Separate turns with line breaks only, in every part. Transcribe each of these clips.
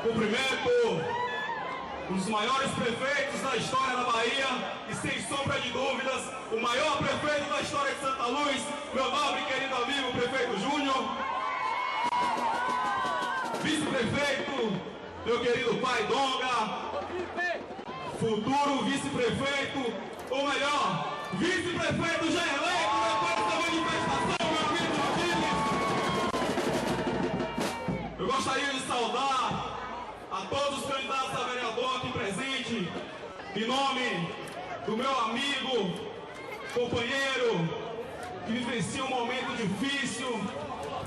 Cumprimento um dos maiores prefeitos da história da Bahia e, sem sombra de dúvidas, o maior prefeito da história de Santa Luz, meu nobre e querido amigo, prefeito Júnior. Vice-prefeito, meu querido pai Donga. Futuro vice-prefeito, ou melhor, vice-prefeito já eleito depois dessa manifestação, meu amigo Júnior. Eu gostaria de saudar a todos os candidatos a vereador aqui presentes, em nome do meu amigo, companheiro, que vivencia um momento difícil,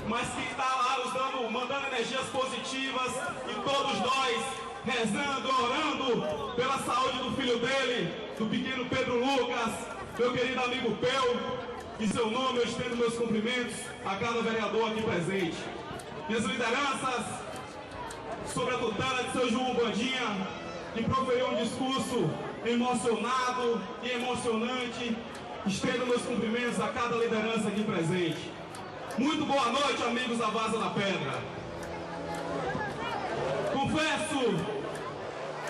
mas que está lá nos mandando energias positivas, e todos nós rezando, orando pela saúde do filho dele, do pequeno Pedro Lucas, meu querido amigo Peu. Em seu nome eu estendo meus cumprimentos a cada vereador aqui presente. Minhas lideranças, sobre a tutela de seu João Bandinha, que proferiu um discurso emocionado e emocionante, estendo meus cumprimentos a cada liderança aqui presente. Muito boa noite, amigos da Vaza da Pedra. Confesso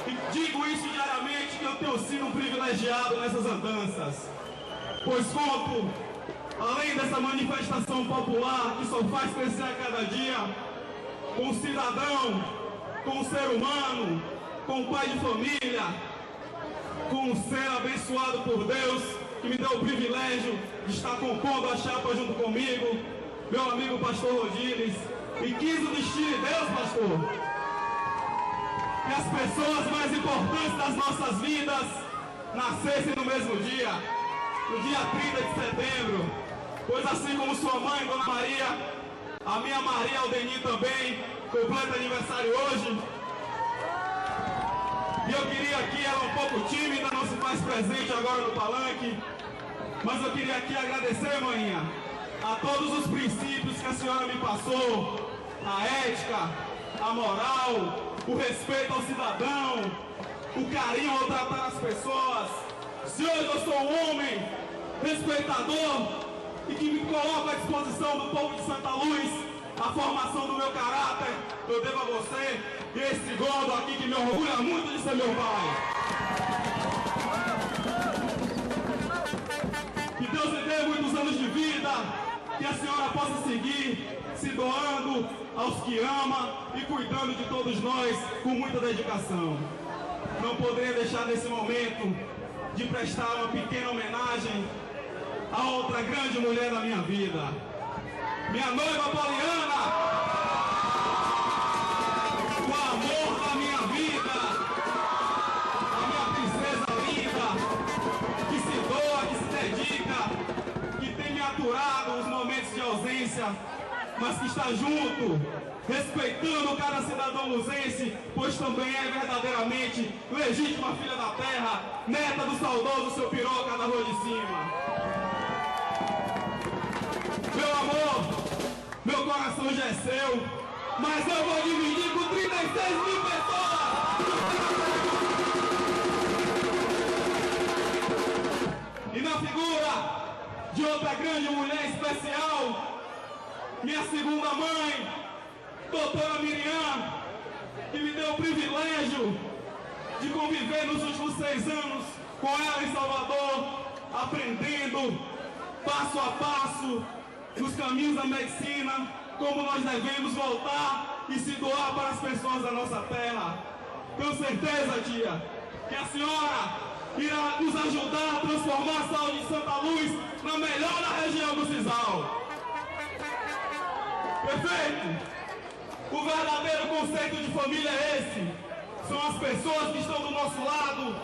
e digo isso diariamente, que eu tenho sido um privilegiado nessas andanças, pois conto, além dessa manifestação popular que só faz crescer a cada dia, com um cidadão, com um ser humano, com um pai de família, com um ser abençoado por Deus, que me deu o privilégio de estar compondo a chapa junto comigo, meu amigo pastor Rodines, e quis o destino de Deus, pastor, que as pessoas mais importantes das nossas vidas nascessem no mesmo dia, no dia 30 de setembro, pois assim como sua mãe, Dona Maria, a minha Maria Aldeni também completa aniversário hoje. E eu queria aqui, ela é um pouco tímida, não se faz presente agora no palanque, mas eu queria aqui agradecer, maninha, a todos os princípios que a senhora me passou, a ética, a moral, o respeito ao cidadão, o carinho ao tratar as pessoas. Se hoje eu sou um homem respeitador e que me coloco à disposição do povo de Santa Luz, a formação do meu caráter, eu devo a você esse godo aqui que me orgulha muito de ser meu pai. Que Deus lhe dê muitos anos de vida, que a senhora possa seguir se doando aos que ama e cuidando de todos nós com muita dedicação. Não poderia deixar nesse momento de prestar uma pequena homenagem a outra grande mulher da minha vida, minha noiva Poliana, o amor da minha vida, a minha princesa linda, que se doa, que se dedica, que tem me aturado os momentos de ausência, mas que está junto, respeitando cada cidadão luzense, pois também é verdadeiramente legítima filha da terra, neta do saudoso seu Piroca da Rua de Cima. Meu amor, meu coração já é seu, mas eu vou dividir com 36 mil pessoas. E na figura de outra grande mulher especial, minha segunda mãe, doutora Miriam, que me deu o privilégio de conviver nos últimos 6 anos com ela em Salvador, aprendendo passo a passo nos caminhos da medicina, como nós devemos voltar e se doar para as pessoas da nossa terra. Tenho certeza, tia, que a senhora irá nos ajudar a transformar a saúde de Santa Luz na melhor da região do Cisal. Prefeito, o verdadeiro conceito de família é esse. São as pessoas que estão do nosso lado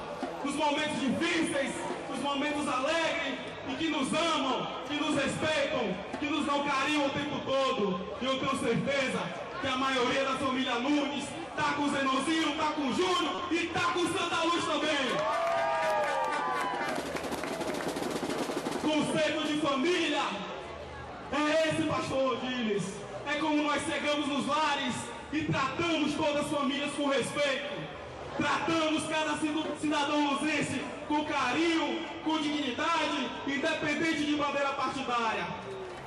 nos momentos difíceis, nos momentos alegres, e que nos amam, que nos respeitam, que nos dão carinho o tempo todo. E eu tenho certeza que a maioria da família Nunes está com o Zenãozinho, está com o Júnior e está com Santa Luz também. Com conceito de família é esse, pastor Odiles. É como nós chegamos nos lares e tratamos todas as famílias com respeito. Tratamos cada cidadão luzense com carinho, com dignidade, independente de bandeira partidária.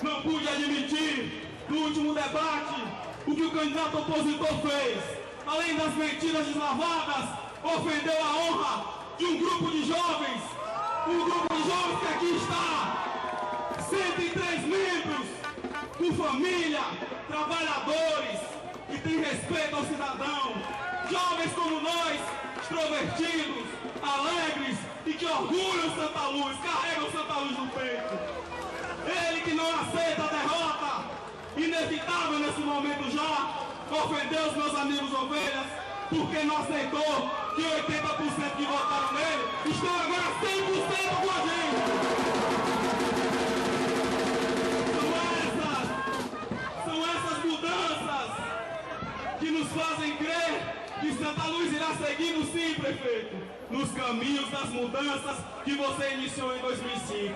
Não pude admitir, no último debate, o que o candidato opositor fez. Além das mentiras deslavadas, ofendeu a honra de um grupo de jovens. Um grupo de jovens que aqui está. 103 membros, com família, trabalhadores, que tem respeito ao cidadão. Jovens como nós, extrovertidos, alegres e que orgulham Santa Luz, carregam Santa Luz no peito. Ele que não aceita a derrota, inevitável nesse momento já, ofendeu os meus amigos ovelhas, porque não aceitou que 80% que votaram nele estão agora 100% com a gente. São essas mudanças que nos fazem crer que Santa Luz irá seguindo sim, prefeito, nos caminhos das mudanças que você iniciou em 2005.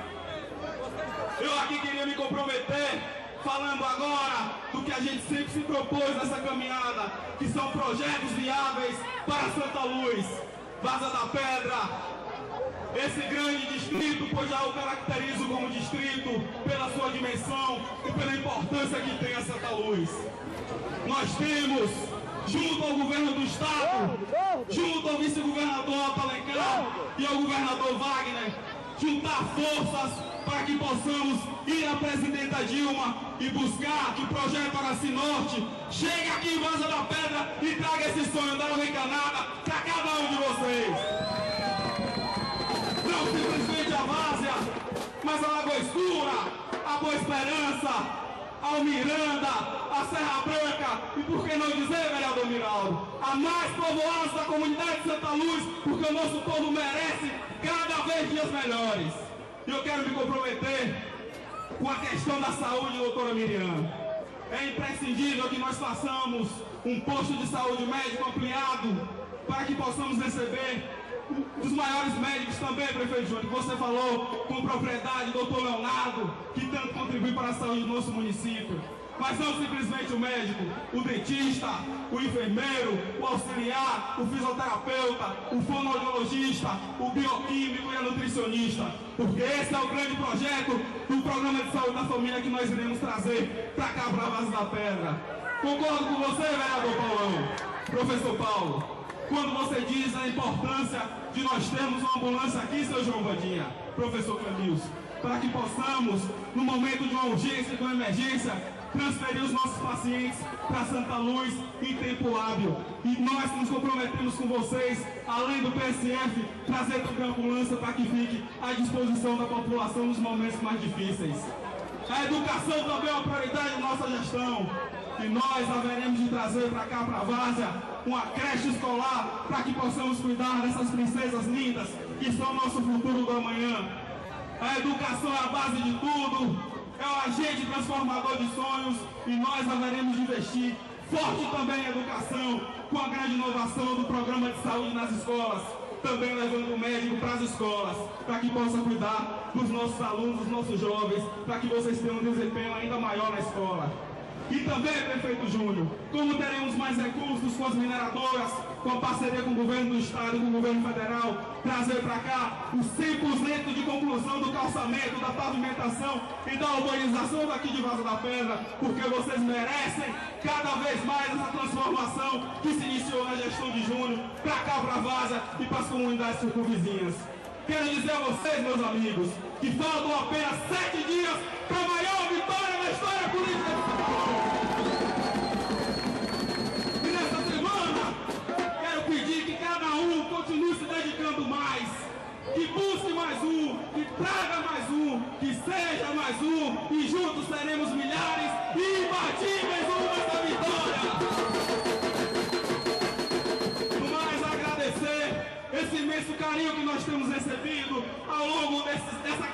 Eu aqui queria me comprometer, falando agora do que a gente sempre se propôs nessa caminhada, que são projetos viáveis para Santa Luz, Várzea da Pedra, esse grande distrito, pois já o caracterizo como distrito pela sua dimensão e pela importância que tem a Santa Luz. Nós temos, junto ao governo do estado, junto ao vice-governador Otto Alencar e ao governador Wagner, juntar forças para que possamos ir à presidenta Dilma e buscar que o projeto Araci Norte chegue aqui em Várzea da Pedra e traga esse sonho da Água Encanada para cada um de vocês. Não simplesmente a Várzea, mas a Lagoa Escura, a Boa Esperança, a Miranda, a Serra Branca e, por que não dizer, vereador Miraldo, a mais povoados da comunidade de Santa Luz, porque o nosso povo merece cada vez dias melhores. E eu quero me comprometer com a questão da saúde, doutora Miriam. É imprescindível que nós façamos um posto de saúde médico ampliado para que possamos receber dos maiores médicos também, prefeito Júnior, que você falou com propriedade, doutor Leonardo, que tanto contribui para a saúde do nosso município. Mas não simplesmente o médico, o dentista, o enfermeiro, o auxiliar, o fisioterapeuta, o fonoaudiologista, o bioquímico e a nutricionista. Porque esse é o grande projeto do Programa de Saúde da Família que nós iremos trazer para cá, para a Várzea da Pedra. Concordo com você, vereador Paulão, professor Paulo, quando você diz a importância de nós termos uma ambulância aqui, seu João Vandinha, professor Clemilson, para que possamos, no momento de uma urgência, de uma emergência, transferir os nossos pacientes para Santa Luz em tempo hábil. E nós nos comprometemos com vocês, além do PSF, trazer também a ambulância para que fique à disposição da população nos momentos mais difíceis. A educação também é uma prioridade da nossa gestão. E nós haveremos de trazer para cá, para a Várzea, uma creche escolar para que possamos cuidar dessas princesas lindas que são o nosso futuro do amanhã. A educação é a base de tudo, é o agente transformador de sonhos e nós haveremos de investir forte também em educação com a grande inovação do programa de saúde nas escolas, também levando o médico para as escolas, para que possa cuidar dos nossos alunos, dos nossos jovens, para que vocês tenham um desempenho ainda maior na escola. E também, prefeito Júnior, como teremos mais recursos com as mineradoras, com a parceria com o governo do estado e com o governo federal, trazer para cá o 100% de conclusão do calçamento, da pavimentação e da urbanização daqui de Várzea da Pedra, porque vocês merecem cada vez mais essa transformação que se iniciou na gestão de Júnior, para cá, para a Várzea e para as comunidades circunvizinhas. Quero dizer a vocês, meus amigos, que faltam apenas 7 dias para a maior vitória na história política de São Paulo. E nessa semana, quero pedir que cada um continue se dedicando mais, que busque mais um, que traga mais um, que seja mais um, e juntos seremos milhares e imbatíveis rumo a essa vitória. No mais, agradecer esse imenso carinho que nós temos recebido ao longo dessa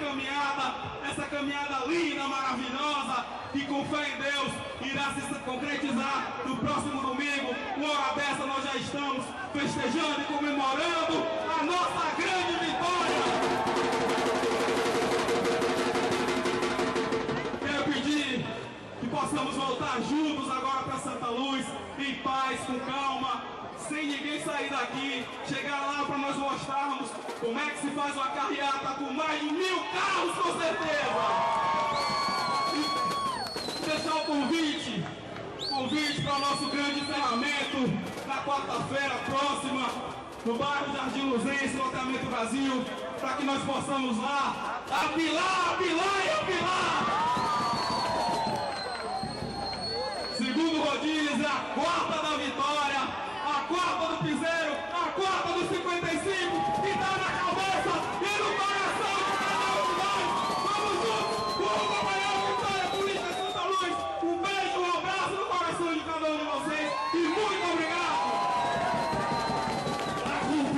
caminhada linda, maravilhosa, que com fé em Deus irá se concretizar no próximo domingo. Uma hora dessa nós já estamos festejando e comemorando a nossa grande vitória. quem sair daqui, chegar lá para nós mostrarmos como é que se faz uma carreata com mais de 1000 carros, com certeza. E deixar o convite para o nosso grande encerramento na quarta-feira próxima, no bairro Jardim Luzense, loteamento Brasil, para que nós possamos lá apilar e apilar. Segundo Rodrigues, é a quarta da vitória, a quarta do piseiro, a quarta do 55, que dá na cabeça e no coração de cada um de nós. Vamos juntos, rumo à maior vitória política de Santa Luz. Um beijo, um abraço no coração de cada um de vocês e muito obrigado.
Vamos